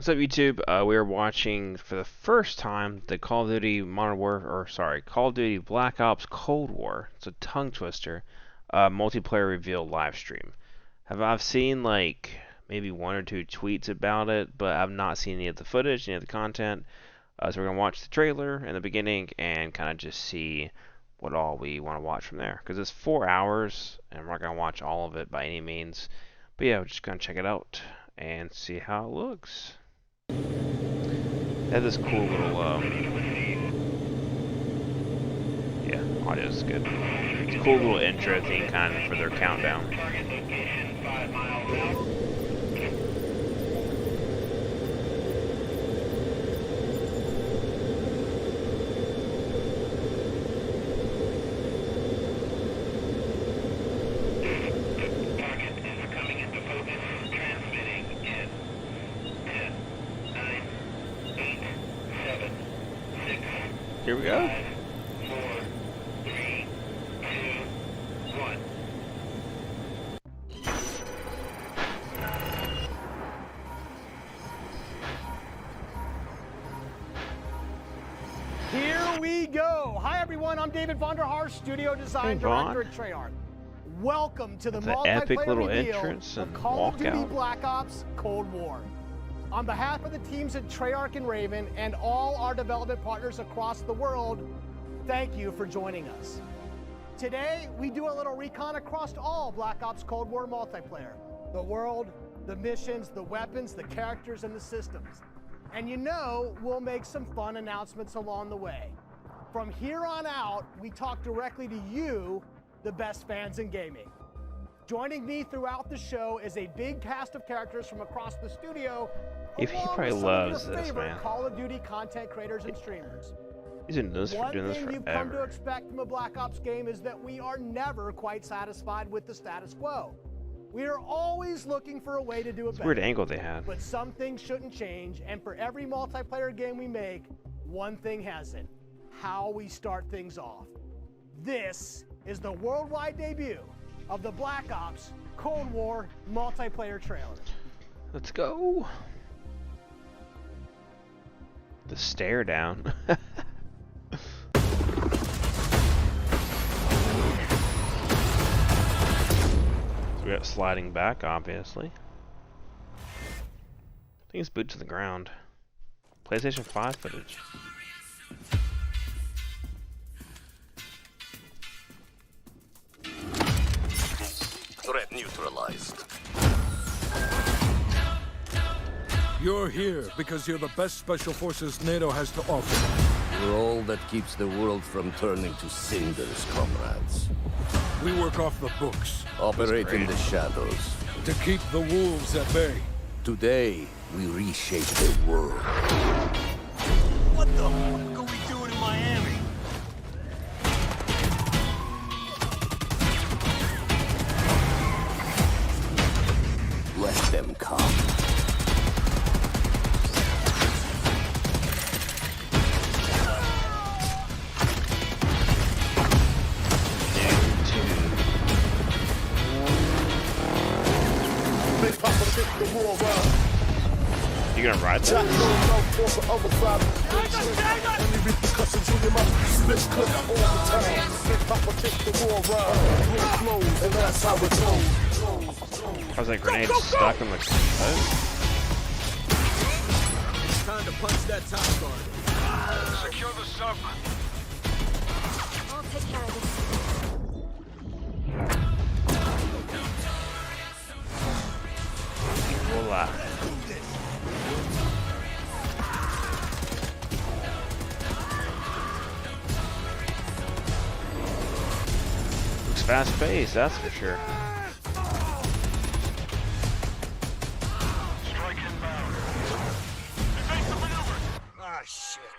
What's up, YouTube? We are watching for the first time the Call of Duty Call of Duty Black Ops Cold War. It's a tongue twister, multiplayer reveal live stream. I've seen like maybe one or two tweets about it, but I've not seen any of the footage, any of the content. So we're gonna watch the trailer in the beginning and kind of just see what all we want to watch from there. Because it's 4 hours, and we're not gonna watch all of it by any means. But yeah, we're just gonna check it out and see how it looks. They have this cool little, yeah, audio is good. It's a cool little intro thing kind of for their countdown. Here we go. 4, 3, 2, 1. Here we go. Hi everyone, I'm David Vonderhaar, Studio Design Director at Treyarch. Welcome to the epic little multiplayer entrance reveal of and Call of Duty walkout. Black Ops Cold War. On behalf of the teams at Treyarch and Raven and all our development partners across the world, thank you for joining us. Today, we do a little recon across all Black Ops Cold War multiplayer. The world, the missions, the weapons, the characters, and the systems. And you know, we'll make some fun announcements along the way. From here on out, we talk directly to you, the best fans in gaming. Joining me throughout the show is a big cast of characters from across the studio. He probably loves this, man. Call of Duty content creators and streamers. He's been doing this One thing forever. you've come to expect from a Black Ops game is that we are never quite satisfied with the status quo. We are always looking for a way to do it better. Weird angle they had. But some things shouldn't change, and for every multiplayer game we make, one thing hasn't: how we start things off. This is the worldwide debut of the Black Ops Cold War multiplayer trailer. Let's go. The stare down. So we got sliding back, obviously. I think it's boot to the ground. PlayStation 5 footage. Threat neutralized. You're here because you're the best special forces NATO has to offer. We're all that keeps the world from turning to cinders, comrades. We work off the books Operate in the shadows. to keep the wolves at bay. Today, we reshape the world. What the fuck are we doing in Miami? Let them come. You gonna ride that? How's that grenade stuck in the hood? Time to punch that top guard. Secure the sub. I'll take care of this. Voila. Looks fast paced, that's for sure. Strike inbound. Evasive maneuver. Ah, shit.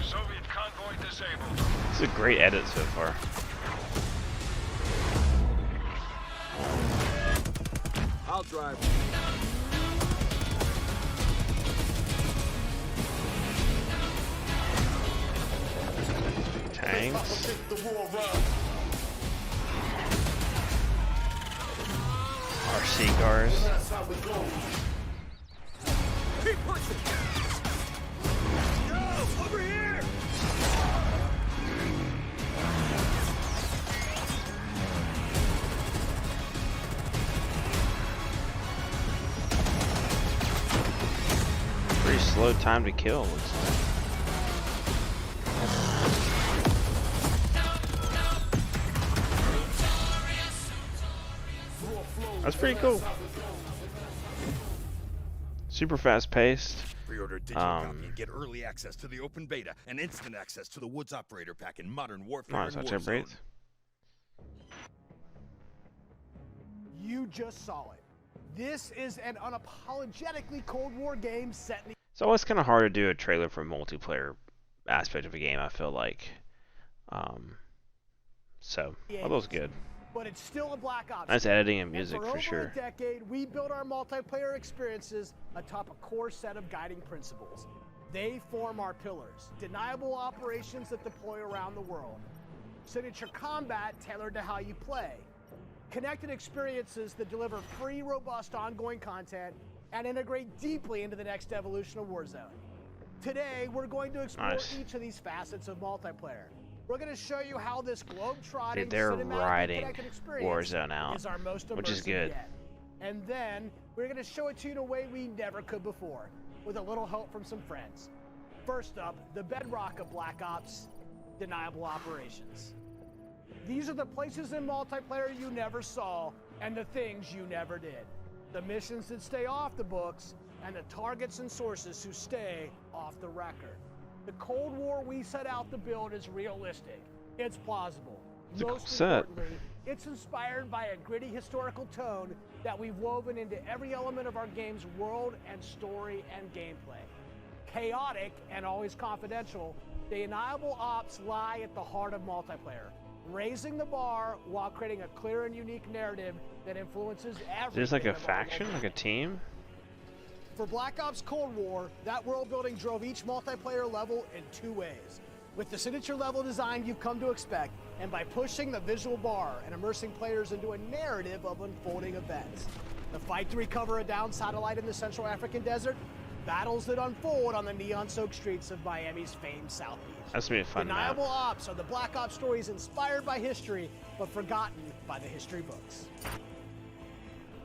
Soviet convoy disabled. This is a great edit so far. I'll drive. Tanks. RC cars. push it! No! Over here! Pretty slow time to kill, looks like. That's pretty cool. Super fast paced. Pre-order digital copy and get early access to the open beta and instant access to the Woods Operator Pack in Modern Warfare Nice, and I Warzone. You just saw it. This is an unapologetically Cold War game set in the It's always kind of hard to do a trailer for a multiplayer aspect of a game, I feel like. So, all those good. but it's still a Black Ops. Nice editing and And music for over sure. a decade, we built our multiplayer experiences atop a core set of guiding principles. They form our pillars: deniable operations that deploy around the world, signature combat tailored to how you play, connected experiences that deliver free, robust, ongoing content, and integrate deeply into the next evolution of Warzone. Today, we're going to explore Nice. each of these facets of multiplayer. We're going to show you how this globe-trotting, Dude, they're cinematic, riding connected experience Warzone out, is our most which is immersive good. yet. And then, we're going to show it to you in a way we never could before, with a little help from some friends. First up, the bedrock of Black Ops, deniable operations. These are the places in multiplayer you never saw, and the things you never did. The missions that stay off the books, and the targets and sources who stay off the record. The Cold War we set out to build is realistic. It's plausible. It's a cool Most set. importantly, it's inspired by a gritty historical tone that we've woven into every element of our game's world and story and gameplay. Chaotic and always confidential, the deniable ops lie at the heart of multiplayer, raising the bar while creating a clear and unique narrative that influences everything. There's like a about faction, like a team. For Black Ops Cold War, that world building drove each multiplayer level in two ways. With the signature level design you've come to expect, and by pushing the visual bar and immersing players into a narrative of unfolding events. The fight to recover a downed satellite in the Central African desert, battles that unfold on the neon-soaked streets of Miami's famed South Beach. That's gonna be a fun map. Deniable Ops are the Black Ops stories inspired by history, but forgotten by the history books.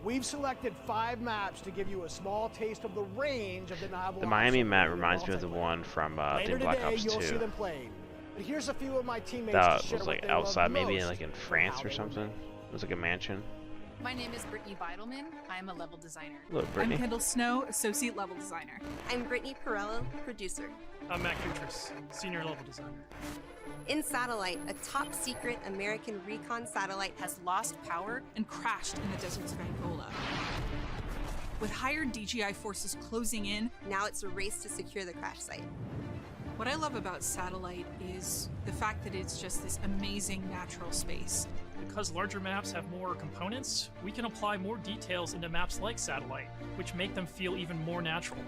We've selected 5 maps to give you a small taste of the range of deniable The ops Miami in map your reminds me of the multiplayer. one from I Later think Black today, Ops you'll see 2. them playing. But here's a few of my teammates That to share was what like they love outside, maybe most like in and France how or they something. win. It was like a mansion. My name is Brittany Beidelman. I'm a level designer. Look, I'm Brittany. Kendall Snow, associate level designer. I'm Brittany Perello, producer. I'm Matt Kutris, senior level designer. In Satellite, a top secret American recon satellite Has lost power. And crashed in the deserts of Angola. With hired DGI forces closing in, now it's a race to secure the crash site. what I love about Satellite is the fact that it's just this amazing natural space. Because larger maps have more components, we can apply more details into maps like Satellite, which make them feel even more natural.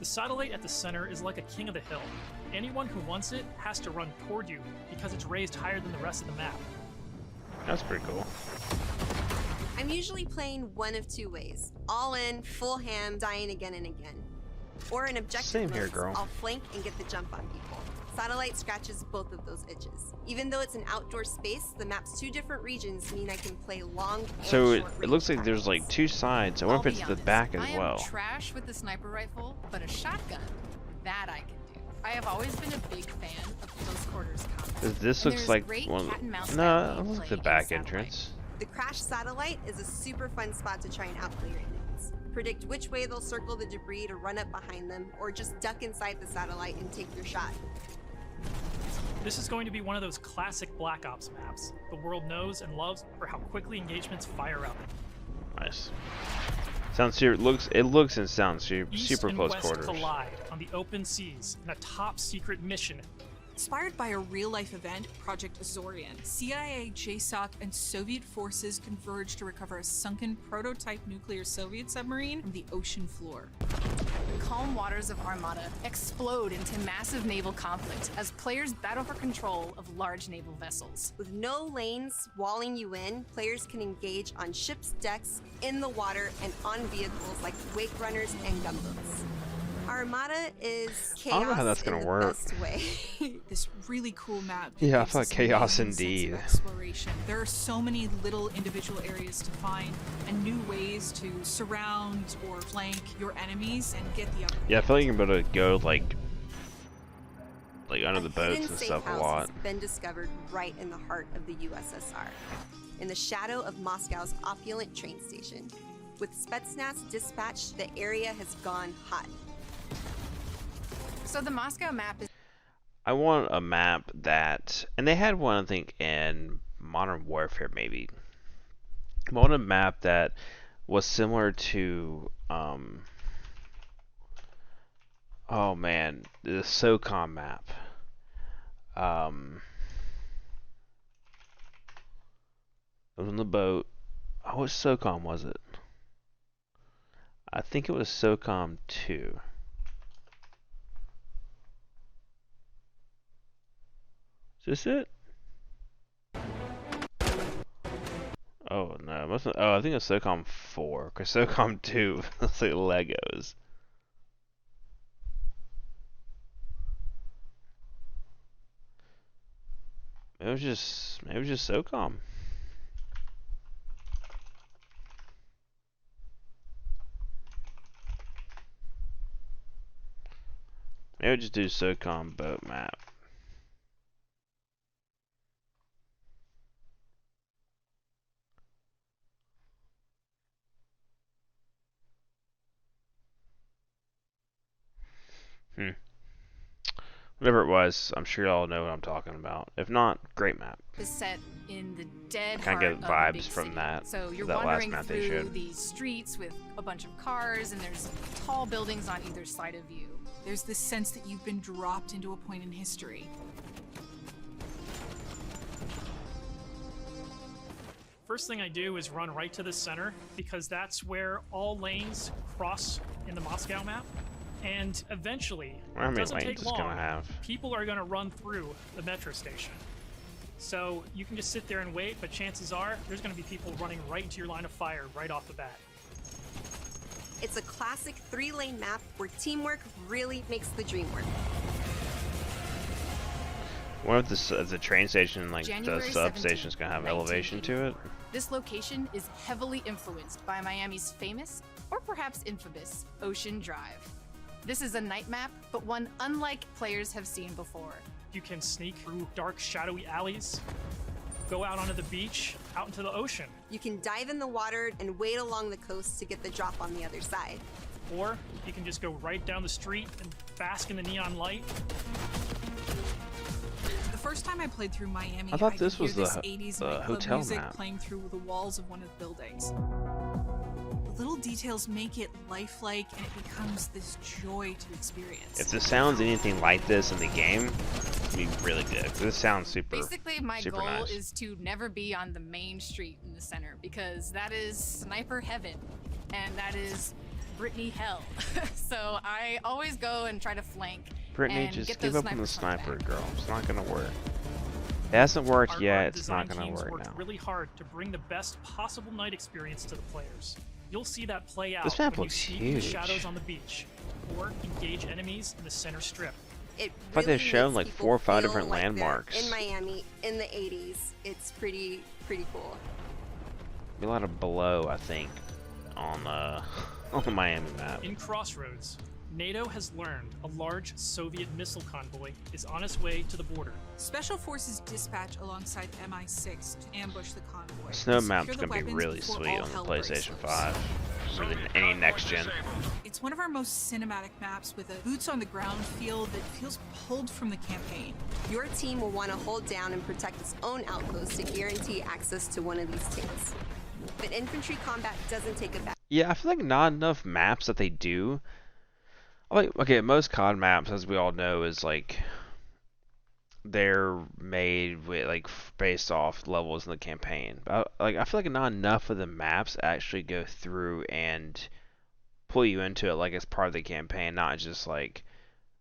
The satellite at the center is like a king of the hill. Anyone who wants it has to run toward you because it's raised higher than the rest of the map. That's pretty cool. I'm usually playing one of two ways: all in, full ham, dying again and again. Or in objective Same here, modes, girl. I'll flank and get the jump on people. Satellite scratches both of those itches. Even though it's an outdoor space, the map's 2 different regions mean I can play long and So short it looks range like there's like tactics. 2 sides. I wonder I'll if be it's the honest, back as I am well. trash with the sniper rifle, but a shotgun, that I can do. I have always been a big fan of close quarters combat. This And looks there's like great one. cat and mouse No, gameplay it looks like the in back Satellite. entrance. The Crash Satellite is a super fun spot to try and outplay your enemies. Predict which way they'll circle the debris to run up behind them, or just duck inside the satellite and take your shot. This is going to be one of those classic Black Ops maps the world knows and loves for how quickly engagements fire up. Nice. Sounds super. It looks and sounds super, East super and close West quarters. collide on the open seas in a top secret mission. Inspired by a real-life event, Project Azorian, CIA, JSOC, and Soviet forces converged to recover a sunken prototype nuclear Soviet submarine from the ocean floor. The calm waters of Armada explode into massive naval conflict as players battle for control of large naval vessels. With no lanes walling you in, players can engage on ships' decks, in the water, and on vehicles like wake runners and gunboats. Armada is I don't know how chaos that's in gonna the work. best way. This really cool map. Yeah, I gives feel like us an chaos amazing sense of indeed. exploration. There are so many little individual areas to find and new ways to surround or flank your enemies and get the upper Yeah, I hand. feel like you're able to go like under the A boats hidden and safe stuff a house lot. has been discovered right in the heart of the USSR, in the shadow of Moscow's opulent train station. With Spetsnaz dispatched, the area has gone hot. So the Moscow map is I want a map that, and they had one I think in Modern Warfare maybe. I want a map that was similar to oh man, the SOCOM map. It was on the boat. Oh, which SOCOM was it? I think it was SOCOM 2. Is this it? Oh no, it mustn't. Oh, I think it's SOCOM 4, because SOCOM 2 looks like Legos. Maybe it was just SOCOM. Maybe just do SOCOM boat map. Whatever it was, I'm sure y'all know what I'm talking about. If not, great map. is set in the dead I kinda heart get of a big vibes from city. that- So you're that last wandering map they through showed. these streets with a bunch of cars, and there's tall buildings on either side of you. There's this sense that you've been dropped into a point in history. First thing I do is run right to the center because that's where all lanes cross in the Moscow map. And eventually, How it many doesn't lanes take is it gonna long, have? people are going to run through the metro station. So you can just sit there and wait, but chances are there's going to be people running right into your line of fire right off the bat. It's a classic 3-lane map where teamwork really makes the dream work. What if the train station, like the January substation's 17th, gonna have elevation to it? This location is heavily influenced by Miami's famous, or perhaps infamous, Ocean Drive. This is a night map, but one unlike players have seen before. You can sneak through dark, shadowy alleys, go out onto the beach, out into the ocean. You can dive in the water and wade along the coast to get the drop on the other side. Or you can just go right down the street and bask in the neon light. The first time I played through Miami, I thought could this hear was this the 80s the nightclub hotel music map. playing through the walls of one of the buildings. The little details make it lifelike, and it becomes this joy to experience. If this sounds anything like this in the game, it'd be really good. This sounds super. Basically, my super goal nice. is to never be on the main street in the center because that is sniper heaven, and that is Brittany hell. So I always go and try to flank. Brittany, and just get give those up on the snipers sniper, back. girl. It's not gonna work. It hasn't worked Our yet. art It's not design gonna teams work worked now. really hard to bring the best possible night experience to the players. You'll see that play out This map when looks you sneak in the huge. shadows on the beach, or engage enemies in the center strip. It But they've really shown, makes like, people 4 or 5 feel different like they're landmarks. in Miami in the 80s. It's pretty cool. Be a lot of below, I think, on on the Miami map. In Crossroads, NATO has learned a large Soviet missile convoy is on its way to the border. Special forces dispatch alongside MI6 to ambush the convoy. Snow and map's secure the gonna be weapons really before sweet all on the hell breaks PlayStation loose. 5, or any next gen. It's one of our most cinematic maps with a boots on the ground feel that feels pulled from the campaign. Your team will want to hold down and protect its own outpost to guarantee access to one of these tanks. But infantry combat doesn't take a back. Yeah, I feel like not enough maps that they do. Like, okay, most COD maps, as we all know, is like they're made with like based off levels in the campaign. But I feel like not enough of the maps actually go through and pull you into it like it's part of the campaign, not just like,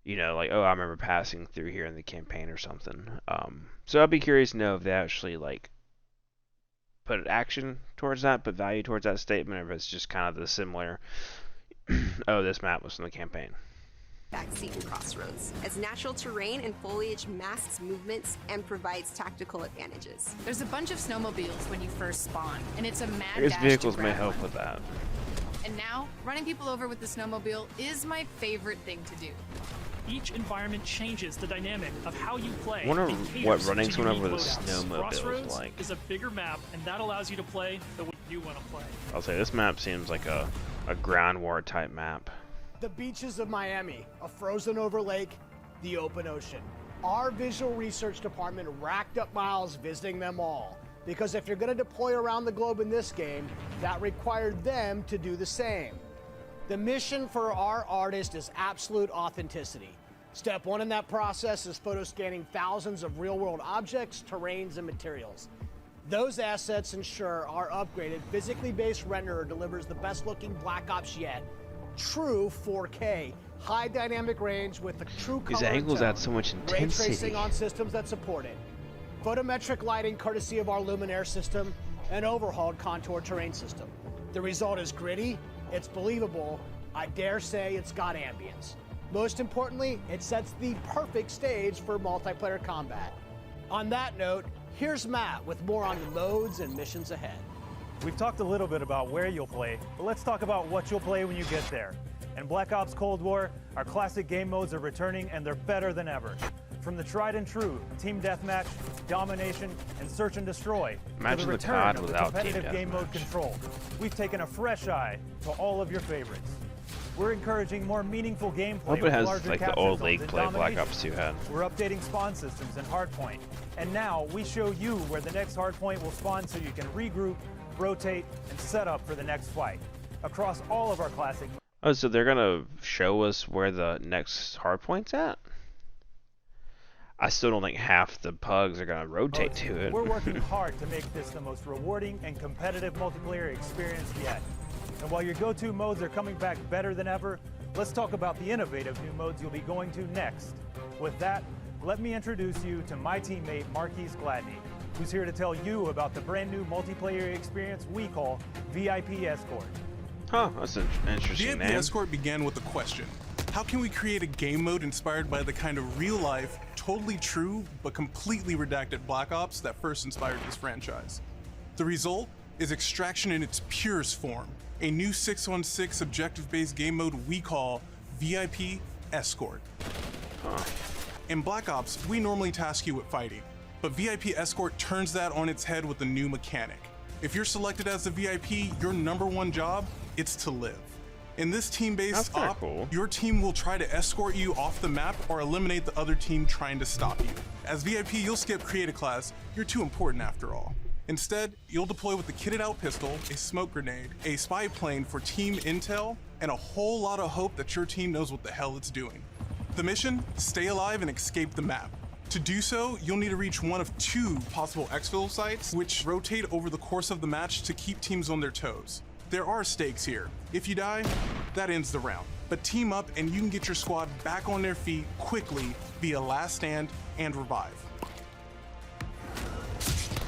you know, like, oh, I remember passing through here in the campaign or something. So I'd be curious to know if they actually like put action towards that, put value towards that statement, or if it's just kind of the similar. Oh, this map was in the campaign. backseat in Crossroads, as natural terrain and foliage masks movements and provides tactical advantages. There's a bunch of snowmobiles when you first spawn, and it's a mad These dash vehicles to may grab help one. with that. And now, running people over with the snowmobile is my favorite thing to do. Each environment changes the dynamic of how you play. I wonder and caters what to running someone unique over with a loadouts. snowmobile is Crossroads like. is a bigger map, and that allows you to play the way you want to play. I'll say this map seems like a ground war type map. The beaches of Miami, a frozen over lake, the open ocean. Our visual research department racked up miles visiting them all. Because if you're going to deploy around the globe in this game, that required them to do the same. The mission for our artist is absolute authenticity. Step one in that process is photo scanning thousands of real-world objects, terrains, and materials. Those assets ensure our upgraded, physically based renderer delivers the best-looking Black Ops yet. True 4K, high dynamic range with the true color These angles and add tone. so much Ray intensity. tracing on systems that support it. Photometric lighting courtesy of our Luminaire system, and overhauled contour terrain system. The result is gritty, it's believable, I dare say it's got ambience. Most importantly, it sets the perfect stage for multiplayer combat. On that note, here's Matt with more on the modes and missions ahead. We've talked a little bit about where you'll play, but let's talk about what you'll play when you get there. In Black Ops Cold War, our classic game modes are returning and they're better than ever. From the tried and true Team Deathmatch, Domination, and Search and Destroy, Imagine to the the return COD of the without Team competitive game mode Deathmatch. Control, we've taken a fresh eye to all of your favorites. We're encouraging more meaningful gameplay I hope it with has larger like the capture old zones League and play Black domination. Ops 2 had. We're updating spawn systems in Hardpoint. And now we show you where the next Hardpoint will spawn so you can regroup, rotate, and set up for the next fight. Across all of our classic. Oh, so they're gonna show us where the next hardpoint's at? I still don't think half the pugs are gonna rotate to it. We're working hard to make this the most rewarding and competitive multiplayer experience yet. And while your go-to modes are coming back better than ever, let's talk about the innovative new modes you'll be going to next. With that, let me introduce you to my teammate Marquise Gladney, who's here to tell you about the brand new multiplayer experience we call VIP Escort. Huh, that's an interesting VIP name. Escort began with a question. How can we create a game mode inspired by the kind of real-life, totally true, but completely redacted Black Ops that first inspired this franchise? The result is Extraction in its purest form, a new 6-on-6 objective-based game mode we call VIP Escort. In Black Ops, we normally task you with fighting, but VIP Escort turns that on its head with a new mechanic. If you're selected as the VIP, your number one job, it's to live. In this team-based op, cool. your team will try to escort you off the map or eliminate the other team trying to stop you. As VIP, you'll skip creative class, you're too important after all. Instead, you'll deploy with a kitted out pistol, a smoke grenade, a spy plane for team intel, and a whole lot of hope that your team knows what the hell it's doing. The mission? Stay alive and escape the map. To do so, you'll need to reach one of two possible exfil sites, which rotate over the course of the match to keep teams on their toes. There are stakes here. If you die, that ends the round. But team up and you can get your squad back on their feet quickly via last stand and revive.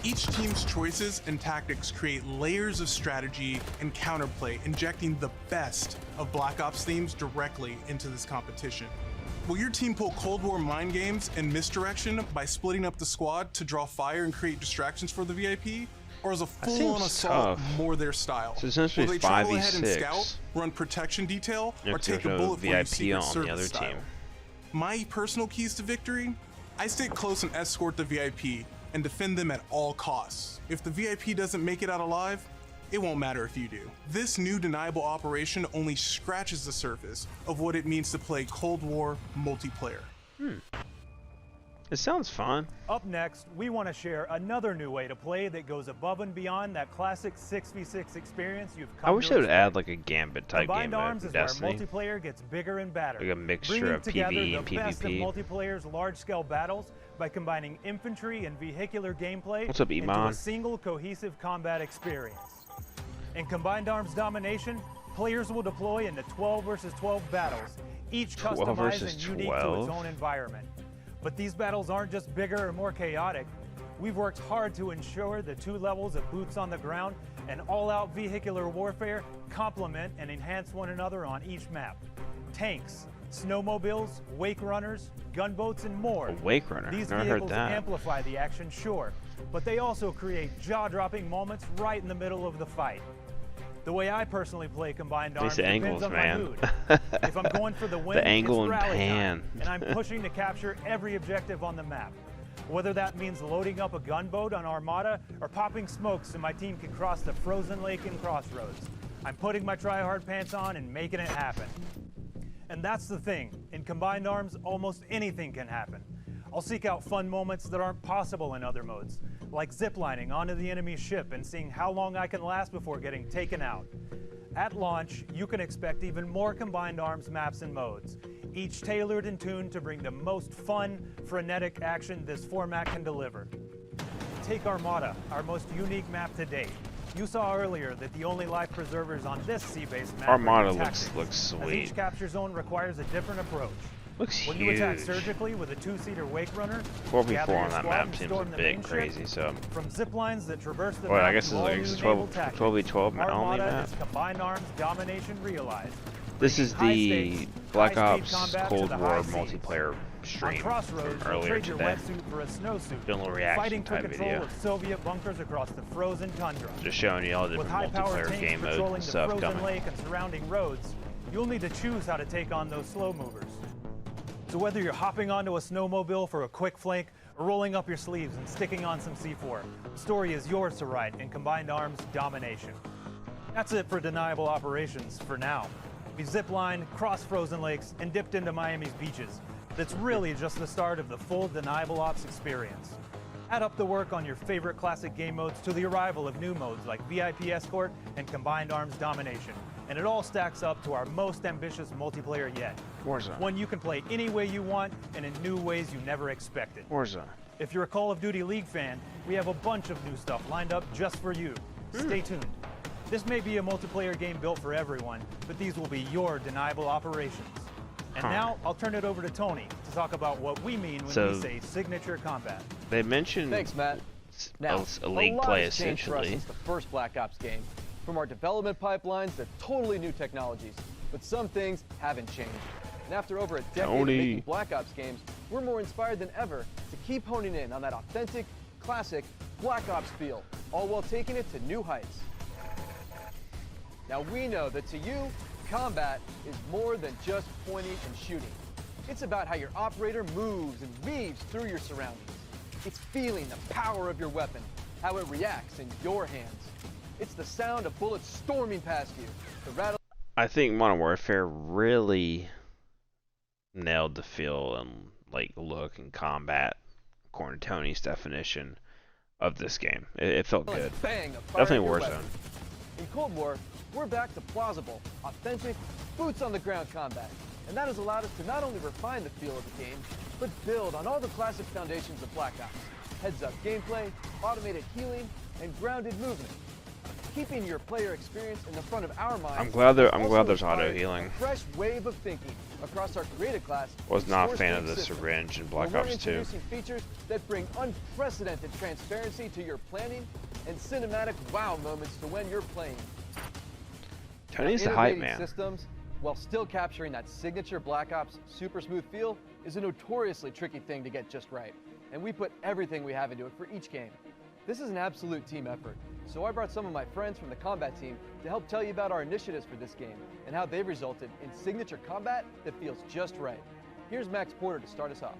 Each team's choices and tactics create layers of strategy and counterplay, injecting the best of Black Ops themes directly into this competition. Will your team pull Cold War mind games and misdirection by splitting up the squad to draw fire and create distractions for the VIP? Or is a full-on seems assault tough. more their style? So essentially Will they travel ahead and 5v6. scout, run protection detail, Yeah, or 'cause take a there's no bullet for you VIP Secret on the Service other style? team. My personal keys to victory? I stay close and escort the VIP and defend them at all costs. If the VIP doesn't make it out alive, it won't matter if you do. This new deniable operation only scratches the surface of what it means to play Cold War multiplayer. It sounds fun. Up next, we want to share another new way to play that goes above and beyond that classic 6v6 experience you've come I wish to they would expect. add like a Gambit type game Combined mode Arms from is Destiny. where multiplayer gets bigger and badder. Like a mixture bringing of together PvE and the best of PvP. multiplayer's large-scale battles by combining infantry and vehicular gameplay What's up, into Iman? a single cohesive combat experience. In Combined Arms Domination, players will deploy into 12 versus 12 battles, each 12 customized versus and unique to 12? its own environment. But these battles aren't just bigger or more chaotic. We've worked hard to ensure the two levels of boots on the ground and all-out vehicular warfare complement and enhance one another on each map. Tanks, Snowmobiles, wake runners, gunboats, and more. A wake runner? These Never heard vehicles that. amplify the action, sure, but they also create jaw-dropping moments right in the middle of the fight. The way I personally play Combined Arms These depends angles, on my man. mood. If I'm going for the win, The angle it's and rally pan. time, and I'm pushing to capture every objective on the map. Whether that means loading up a gunboat on Armada or popping smokes so my team can cross the frozen lake in Crossroads, I'm putting my try-hard pants on and making it happen. And that's the thing. In Combined Arms, almost anything can happen. I'll seek out fun moments that aren't possible in other modes, like ziplining onto the enemy ship and seeing how long I can last before getting taken out. At launch, you can expect even more Combined Arms maps and modes, each tailored and tuned to bring the most fun, frenetic action this format can deliver. Take Armada, our most unique map to date. You saw earlier that the only life preservers on this sea-based map Armada are looks tactics, as sweet. each capture zone requires a different approach. Looks When you attack huge. surgically with a two-seater wake runner, 4v4 gather your on that squad map and seems storm a the bit main ship. crazy, so... From zip lines that traverse the Well, I map guess to it's all like new it's naval 12, tactics, 12v12 only Armada map. is Combined Arms domination realized. This is High the stakes, Black high-speed Ops combat to Cold the War high seas. multiplayer On stream Crossroads, from you'll earlier trade your today. wetsuit for a snowsuit. Doing a little reaction Fighting for type control video. of Soviet bunkers across the frozen tundra. Just showing you all the With different high-powered multiplayer tanks game modes patrolling and the stuff frozen coming. lake and surrounding roads, you'll need to choose how to take on those slow movers. So whether you're hopping onto a snowmobile for a quick flank or rolling up your sleeves and sticking on some C4, the story is yours to write in Combined Arms Domination. That's it for Deniable Operations for now. We ziplined, crossed frozen lakes, and dipped into Miami's beaches. That's really just the start of the full Deniable Ops experience. Add up the work on your favorite classic game modes to the arrival of new modes like VIP Escort and Combined Arms Domination, and it all stacks up to our most ambitious multiplayer yet. Warzone. One you can play any way you want and in new ways you never expected. Warzone. If you're a Call of Duty League fan, we have a bunch of new stuff lined up just for you. Stay tuned. This may be a multiplayer game built for everyone, but these will be your Deniable Operations. And now, I'll turn it over to Tony to talk about what we mean when we say signature combat. They mentioned Thanks, Matt. Now, a league lot play has changed for us essentially. since the first Black Ops game. From our development pipelines to totally new technologies. But some things haven't changed. And after over a decade of making Black Ops games, we're more inspired than ever to keep honing in on that authentic, classic Black Ops feel, all while taking it to new heights. Now we know that to you, combat is more than just pointing and shooting. It's about how your operator moves and weaves through your surroundings. It's feeling the power of your weapon, how it reacts in your hands. It's the sound of bullets storming past you, the rattle. I think Modern Warfare really nailed the feel and like look and combat, according to Tony's definition of this game. It felt good. Bang of Definitely your Warzone. weapon. In Cold War, we're back to plausible, authentic, boots on the ground combat. And that has allowed us to not only refine the feel of the game, but build on all the classic foundations of Black Ops. Heads-up gameplay, automated healing, and grounded movement. Keeping your player experience in the front of our minds. I'm glad there's also auto inspired healing. a fresh wave of thinking across our creative class. Was not a Source fan Link of the system, syringe in where Black we're Ops 2. introducing features that bring unprecedented transparency to your planning and cinematic wow moments to when you're playing. Tony's the hype Innovating man. systems, while still capturing that signature Black Ops super smooth feel, is a notoriously tricky thing to get just right. And we put everything we have into it for each game. This is an absolute team effort, so I brought some of my friends from the combat team to help tell you about our initiatives for this game and how they've resulted in signature combat that feels just right. Here's Max Porter to start us off.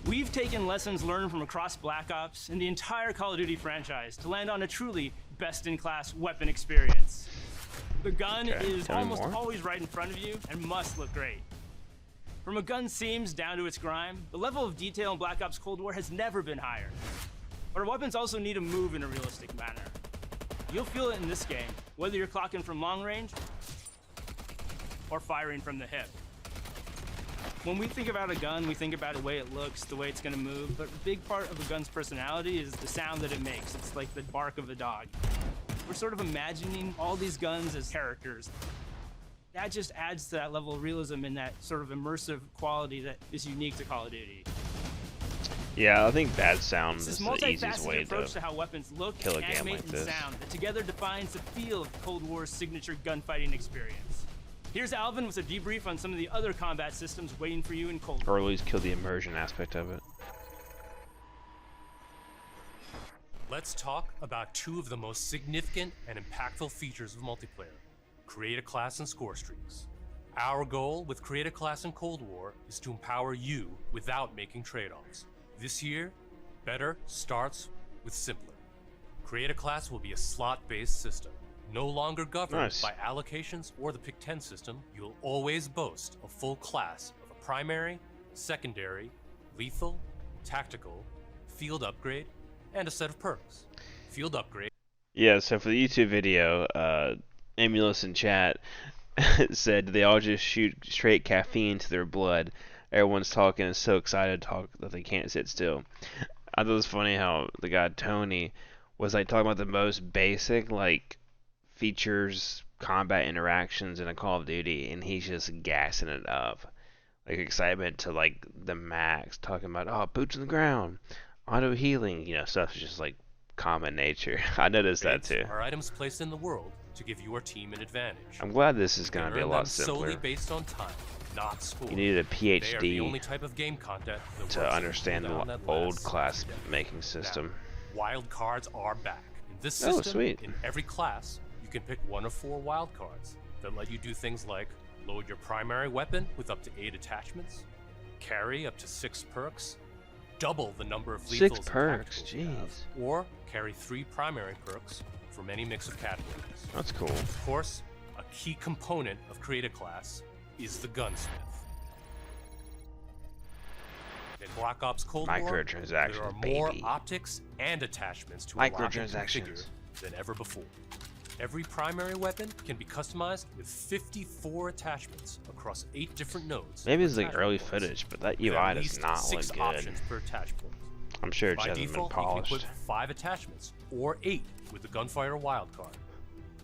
We've taken lessons learned from across Black Ops and the entire Call of Duty franchise to land on a truly best-in-class weapon experience. The gun is Tell me almost more. always right in front of you and must look great. From a gun's seams down to its grime, the level of detail in Black Ops Cold War has never been higher. But our weapons also need to move in a realistic manner. You'll feel it in this game, whether you're clocking from long range or firing from the hip. When we think about a gun, we think about the way it looks, the way it's gonna move, but a big part of a gun's personality is the sound that it makes. It's like the bark of a dog. We're sort of imagining all these guns as characters. That just adds to that level of realism and that sort of immersive quality that is unique to Call of Duty. Yeah, I think bad sound It's is this the easiest multifaceted way approach to to how weapons look, kill a game animate, like and this. sound that together defines the feel of Cold War's signature gunfighting experience. Here's Alvin with a debrief on some of the other combat systems waiting for you in Cold War. Or at least kill the immersion aspect of it. Let's talk about two of the most significant and impactful features of multiplayer: create a class and score streaks. Our goal with Create a Class in Cold War is to empower you without making trade-offs. This year, better starts with simpler. Create a Class will be a slot-based system. No longer governed by allocations or the Pick 10 system, you'll always boast a full class of a primary, secondary, lethal, tactical, field upgrade, and a set of perks. Field upgrade. Yeah, so for the YouTube video, Emulous in chat said they all just shoot straight caffeine to their blood. Everyone's talking and so excited to talk that they can't sit still. I thought it was funny how the guy Tony was like talking about the most basic like features, combat interactions in a Call of Duty, and he's just gassing it up. Like excitement to like the max, talking about boots on the ground, auto healing, stuff is just like common nature. I noticed that too. Are items placed in the world to give your team an advantage. I'm glad this is going to be a lot simpler. Solely based on time, not score. You needed a They are the PhD only type of game content that to understand the old class making system. Now, wild cards are back. In this system, sweet. In every class, you can pick one of 4 wild cards that let you do things like load your primary weapon with up to 8 attachments, carry up to 6 perks, double the number of lethals 6 perks, jeez. Or carry 3 primary perks from any mix of categories. That's cool. Of course, a key component of Create a Class is the gunsmith. In Black Ops Cold War, microtransactions, there are baby. more optics and attachments to unlock and configure Microtransactions. than ever before. Every primary weapon can be customized with 54 attachments across 8 different nodes. Maybe it's like early footage, but that with UI at does least not 6 look good. options per attach point. I'm sure it By hasn't been default, polished. you can equip 5 attachments, or 8 with the Gunfighter wildcard.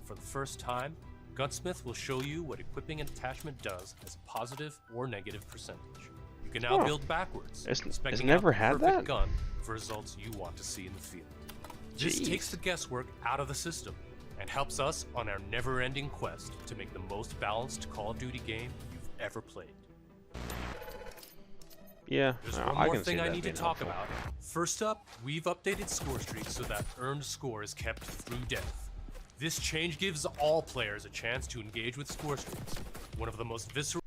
For the first time, Gunsmith will show you what equipping an attachment does as a positive or negative percentage. You can now build backwards, It's never out the had perfect that? gun for results you want to see in the field. This Jeez. takes the guesswork out of the system and helps us on our never-ending quest to make the most balanced Call of Duty game you've ever played. Yeah, There's I one more can see thing I that need to being talk helpful. about. First up, we've updated score streaks so that earned score is kept through death. This change gives all players a chance to engage with score streaks, one of the most visceral.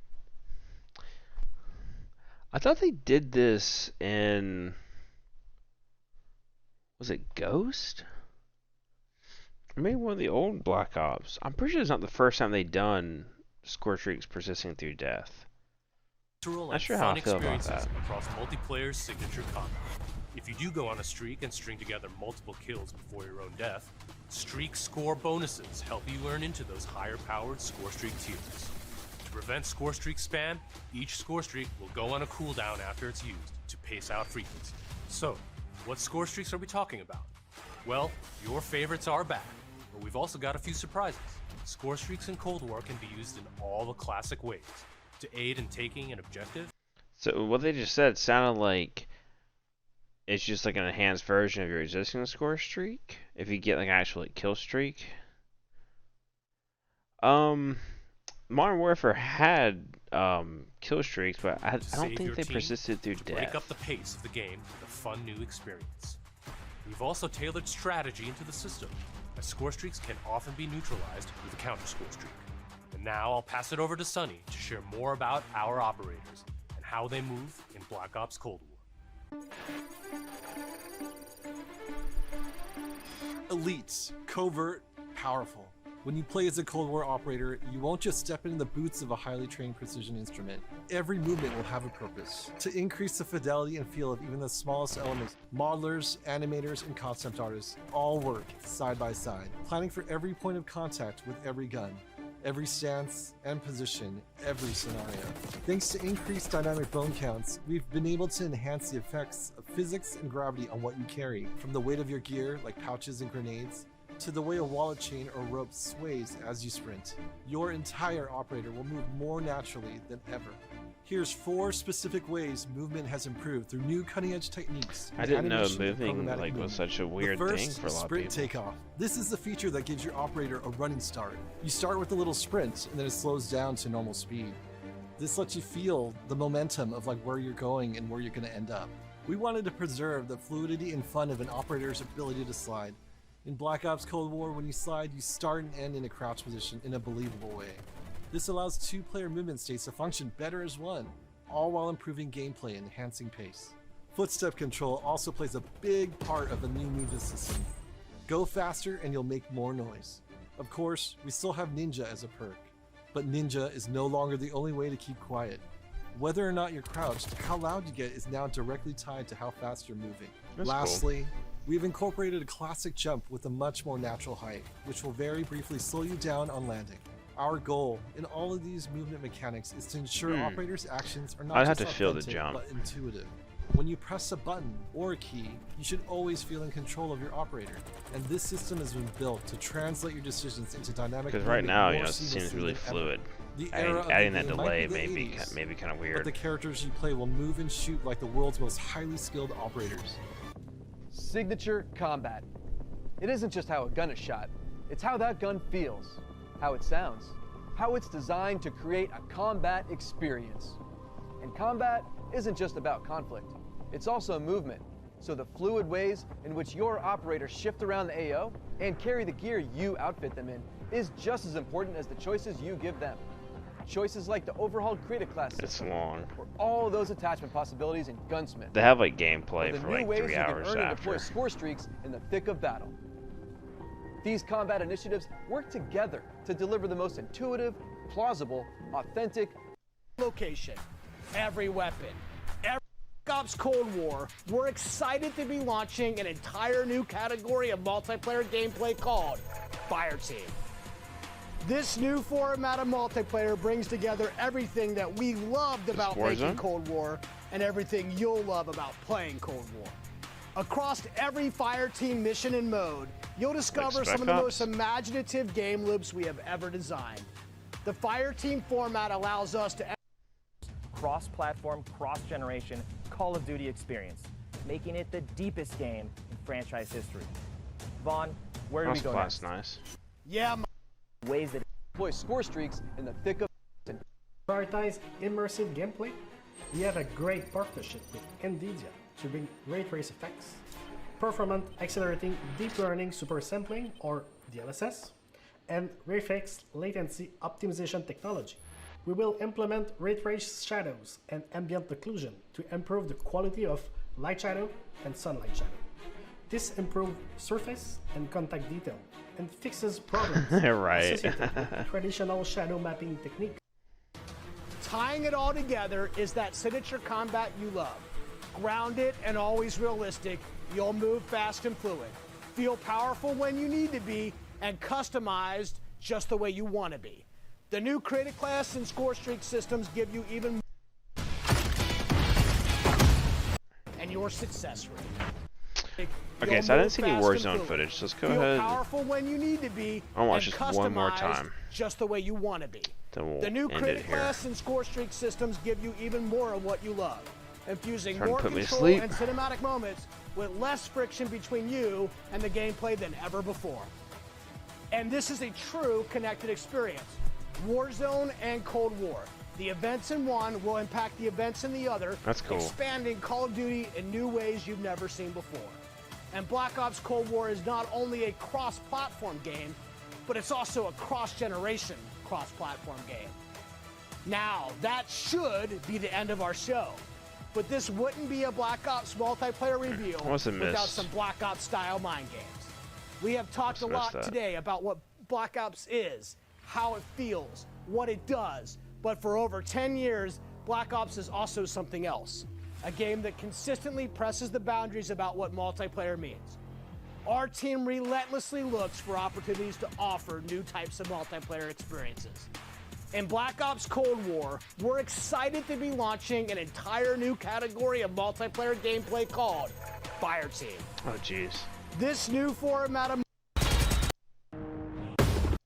I thought they did this in... Was it Ghost? Or maybe one of the old Black Ops. I'm pretty sure it's not the first time they've done score streaks persisting through death. Not sure how I feel about that. Across multiplayer's signature combat. If you do go on a streak and string together multiple kills before your own death, streak score bonuses help you earn into those higher-powered score streak tiers. To prevent score streak spam, each score streak will go on a cooldown after it's used to pace out frequency. So, what score streaks are we talking about? Well, your favorites are back, but we've also got a few surprises. Score streaks in Cold War can be used in all the classic ways. To aid in taking an objective. So what they just said sounded like it's just like an enhanced version of your existing score streak. If you get like an actual like, kill streak. Modern Warfare had kill streaks, but I don't think they persisted through death. Break up the pace of the game with a fun new experience. We've also tailored strategy into the system, as score streaks can often be neutralized with a counter score streak. And now I'll pass it over to Sunny to share more about our operators and how they move in Black Ops Cold War. Elites, covert, powerful. When you play as a Cold War operator, you won't just step into the boots of a highly trained precision instrument. Every movement will have a purpose. To increase the fidelity and feel of even the smallest elements, modelers, animators, and concept artists all work side by side, planning for every point of contact with every gun. Every stance and position, every scenario. Thanks to increased dynamic bone counts, we've been able to enhance the effects of physics and gravity on what you carry, from the weight of your gear, like pouches and grenades, to the way a wallet chain or rope sways as you sprint. Your entire operator will move more naturally than ever. Here's 4 specific ways movement has improved through new cutting-edge techniques. I didn't know moving was such a weird thing for a lot of sprint people. takeoff. This is the feature that gives your operator a running start. You start with a little sprint, and then it slows down to normal speed. This lets you feel the momentum of like where you're going and where you're going to end up. We wanted to preserve the fluidity and fun of an operator's ability to slide. In Black Ops Cold War, when you slide, you start and end in a crouch position in a believable way. This allows 2-player movement states to function better as one, all while improving gameplay and enhancing pace. Footstep control also plays a big part of the new movement system. Go faster and you'll make more noise. Of course, we still have Ninja as a perk, but Ninja is no longer the only way to keep quiet. Whether or not you're crouched, how loud you get is now directly tied to how fast you're moving. That's Lastly, cool. We've incorporated a classic jump with a much more natural height, which will very briefly slow you down on landing. Our goal in all of these movement mechanics is to ensure operators' actions are not I'd just have to feel the authentic, jump. but intuitive. When you press a button or a key, you should always feel in control of your operator, and this system has been built to translate your decisions into dynamic. Because right now, more it seems seamlessly really than ever. fluid. The era of Adding the that game might delay be the may be 80s, kind of but weird. the characters you play will move and shoot like the world's most highly skilled operators. Signature combat. It isn't just how a gun is shot, it's how that gun feels, how it sounds, how it's designed to create a combat experience. And combat isn't just about conflict, it's also movement. So the fluid ways in which your operators shift around the AO and carry the gear you outfit them in is just as important as the choices you give them. Choices like the overhauled Create class It's system, long. or all those attachment possibilities in Gunsmith. They have like Or gameplay the for new like ways 3 you can hours earn and deploy after. score streaks in the thick of battle. These combat initiatives work together to deliver the most intuitive, plausible, authentic location, every weapon, every Black Ops Cold War. We're excited to be launching an entire new category of multiplayer gameplay called Fire Team. This new format of multiplayer brings together everything that we loved about making Cold War and everything you'll love about playing Cold War. Across every Fire Team mission and mode, you'll discover some of the most imaginative game loops we have ever designed. The Fire Team format allows us to cross-platform, cross-generation Call of Duty experience, making it the deepest game in franchise history. Vaughn, where do we go next? Nice. Yeah, ways that deploy score streaks in the thick of prioritize immersive gameplay. We have a great partnership with NVIDIA to bring ray trace effects, performance accelerating deep learning super sampling or DLSS, and RayFX latency optimization technology. We will implement ray trace shadows and ambient occlusion to improve the quality of light shadow and sunlight shadow. This improves surface and contact detail and fixes problems Right. associated with traditional shadow mapping techniques. Tying it all together is that signature combat you love. Grounded and always realistic, you'll move fast and fluid. Feel powerful when you need to be, and customized just the way you want to be. The new Create class and score streak systems give you even more, and your success rate. Okay, so I didn't see any Warzone footage, so let's go ahead. Powerful when you need to be, I'll watch and this one more customized time. just the way you want to be. Then we'll The new end it Create here. class and score streak systems give you even more of what you love, infusing Trying to more put me to control sleep. and cinematic moments with less friction between you and the gameplay than ever before. And this is a true connected experience. Warzone and Cold War. The events in one will impact the events in the other, That's cool. expanding Call of Duty in new ways you've never seen before. And Black Ops Cold War is not only a cross-platform game, but it's also a cross-generation cross-platform game. Now, that should be the end of our show. But this wouldn't be a Black Ops multiplayer reveal What's a miss? without some Black Ops style mind games. We have talked a Must lot miss that. today about what Black Ops is, how it feels, what it does. But for over 10 years, Black Ops is also something else. A game that consistently presses the boundaries about what multiplayer means. Our team relentlessly looks for opportunities to offer new types of multiplayer experiences. In Black Ops Cold War, we're excited to be launching an entire new category of multiplayer gameplay called Fire Team. Oh, jeez. This new format of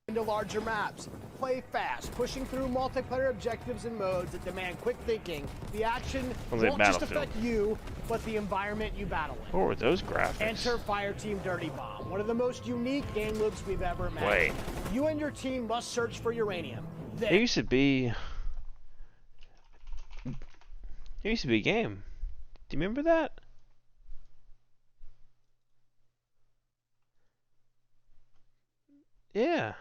into larger maps. Play fast, pushing through multiplayer objectives and modes that demand quick thinking. The action won't just affect you, but the environment you battle in. What were those graphics? Enter Fireteam Dirty Bomb, one of the most unique game loops we've ever imagined. Wait. You and your team must search for uranium. There used to be a game. Do you remember that? Yeah.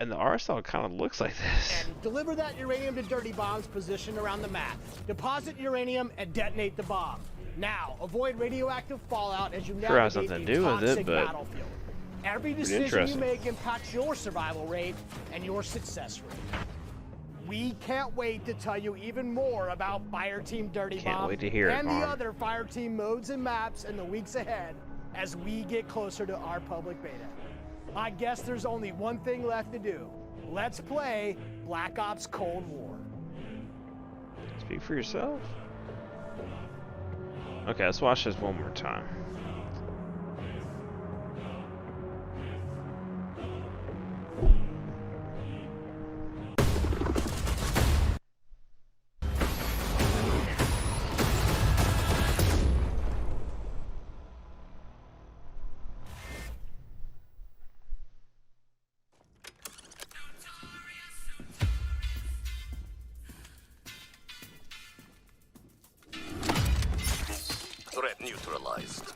And the art style kind of looks like this. And deliver that uranium to Dirty Bomb's position around the map. Deposit uranium and detonate the bomb. Now, avoid radioactive fallout as you Sure has navigate nothing the to do with it, toxic but battlefield. Every pretty decision you interesting. make impacts your survival rate and your success rate. We can't wait to tell you even more about Fireteam Dirty Can't Bomb wait to hear it, and the Vaughn. other Fireteam modes and maps in the weeks ahead as we get closer to our public beta. I guess there's only one thing left to do. Let's play Black Ops Cold War. Speak for yourself. Okay, let's watch this one more time. Threat neutralized.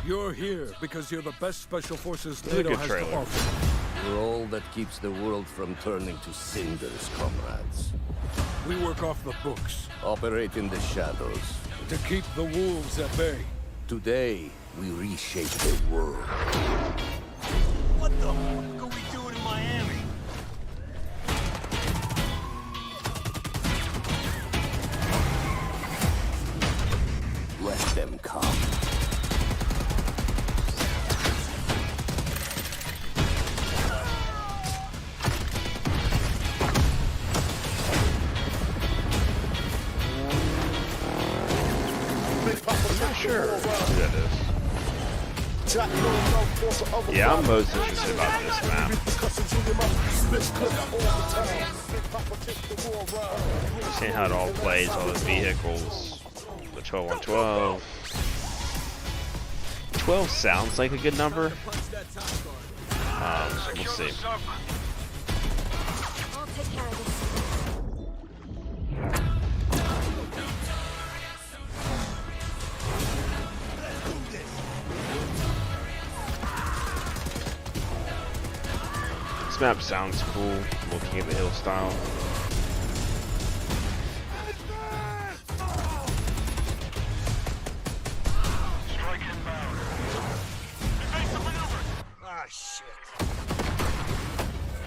You're here because you're the best special forces This is a NATO good has trailer. to offer. We're all that keeps the world from turning to cinders, comrades. We work off the books. Operate in the shadows. To keep the wolves at bay. Today, we reshape the world. What the fuck are we doing in Miami? Let them come. I'm not sure who that is. Yeah, I'm most interested about this map. Seeing how it all plays, all the vehicles, the 12 on 12. 12 sounds like a good number. We'll see. I'll take care of this. This map sounds cool, looking at the hill style. Strike inbound. Evasive maneuver. Ah, shit.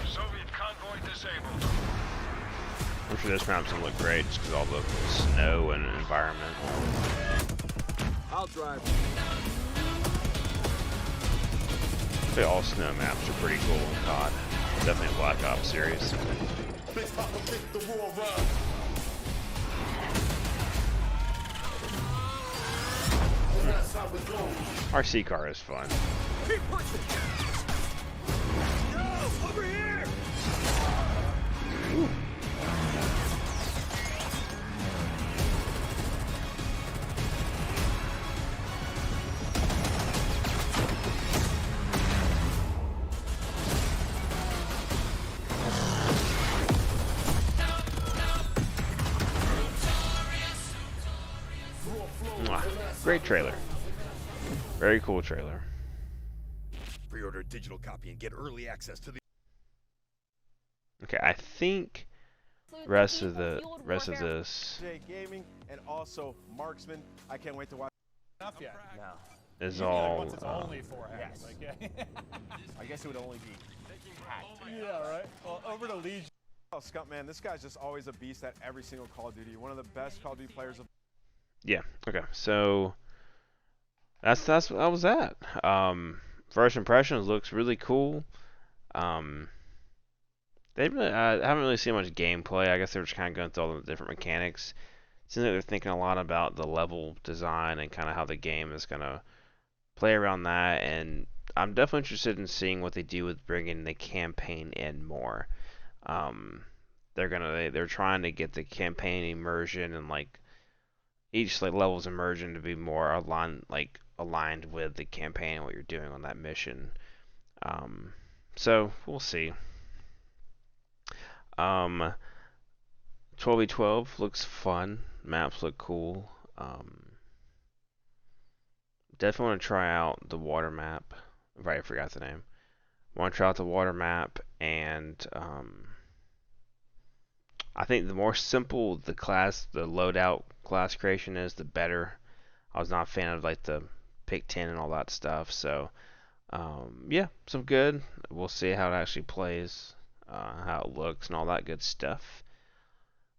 Soviet convoy disabled. I'm sure this map's gonna look great just because all the snow and environment. I'll drive. I think all snow maps are pretty cool in COD. Definitely a Black Ops series. RC car is fun. Keep pushing. No, over here. Mwah. Great trailer. Very cool trailer. Pre-order a digital copy and get early access to the. Okay, I think rest of this Gaming and also Marksman. I can't wait to watch. Enough yet? No. is all. Once it's only 4 hacks. Yes. Okay. I guess it would only be hacked. Yeah, right. Well, over to Legion. Oh, Scott, man, this guy's just always a beast at every single Call of Duty. One of the best Call of Duty players of. Yeah. Okay. So that's that was that. First impressions looks really cool. They really, I haven't really seen much gameplay. I guess they were just kind of going through all the different mechanics. Seems like they're thinking a lot about the level design and kind of how the game is gonna play around that, and I'm definitely interested in seeing what they do with bringing the campaign in more. They're trying to get the campaign immersion and like each like level's immersion to be more aligned with the campaign and what you're doing on that mission. So we'll see. 12v12 looks fun. Maps look cool. Definitely want to try out the water map. Right, I forgot the name. Want to try out the water map, and I think the more simple the loadout class creation is, the better. I was not a fan of like the pick 10 and all that stuff. So yeah, some good. We'll see how it actually plays, how it looks, and all that good stuff.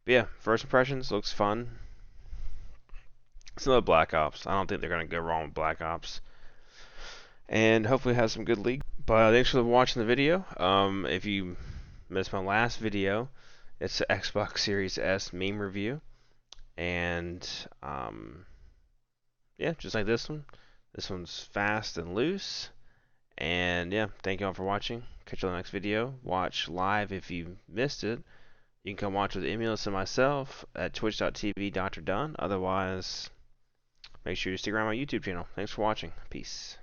But yeah, first impressions, looks fun. It's another Black Ops. I don't think they're going to go wrong with Black Ops. And hopefully it has some good league. But thanks for watching the video. If you missed my last video, it's the Xbox Series S meme review. And yeah, just like this one. This one's fast and loose. And yeah, thank you all for watching. Catch you on the next video. Watch live if you missed it. You can come watch with Emulus and myself at twitch.tv Dr. Dunn. Otherwise, make sure you stick around my YouTube channel. Thanks for watching. Peace.